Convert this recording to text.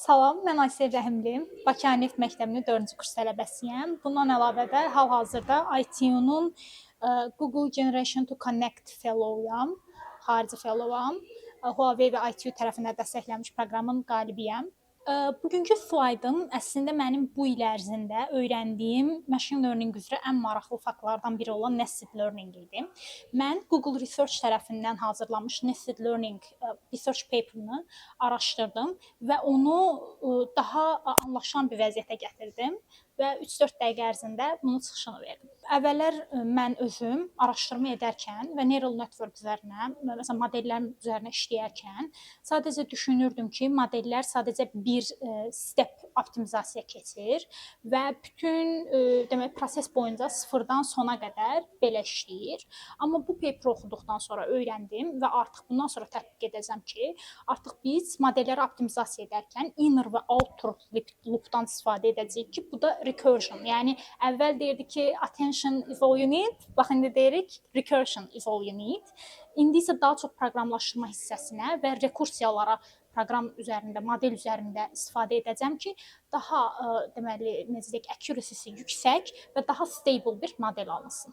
Salam, mən Aysel Rəhimli. Bakı Neft Məktəbinin 4-cü kurs tələbəsiyəm. Bundan əlavə də hal-hazırda ITU-nun Google Generation to Connect Fellow'yam, xarici fellow'am. Huawei və ITU tərəfindən dəstəklənmiş proqramın qalibiyəm. Bugünkü slaydım əslində mənim bu il ərzində öyrəndiyim machine learning üzrə ən maraqlı faktlardan biri olan nested learning idi. Mən Google Research tərəfindən hazırlanmış nested learning research paper-ını araşdırdım və onu daha anlaşılan bir vəziyyətə gətirdim və 3-4 dəqiqə ərzində bunun çıxışını verdim. Əvvəllər mən özüm araşdırma edərkən və neural network üzərinə, məsələn modellərin üzərinə işləyərkən sadəcə düşünürdüm ki, modellər sadəcə bir step optimizasiya keçir və bütün demək proses boyunca sıfırdan sona qədər belə işləyir. Amma bu paperi oxuduqdan sonra öyrəndim və artıq bundan sonra tətbiq edəcəm ki, artıq biz modelləri optimizasiya edərkən inner və outer loopdan istifadə edəcəyik ki, bu da recursion. Yəni əvvəl deyirdik ki, attention is all you need. Bax indi deyirik recursion is all you need. İndi isə daha çox proqramlaşdırma hissəsinə və rekursiyalara proqram üzərində, model üzərində istifadə edəcəm ki, daha deməli, necə deyək, accuracy-si yüksək və daha stable bir model alınsın.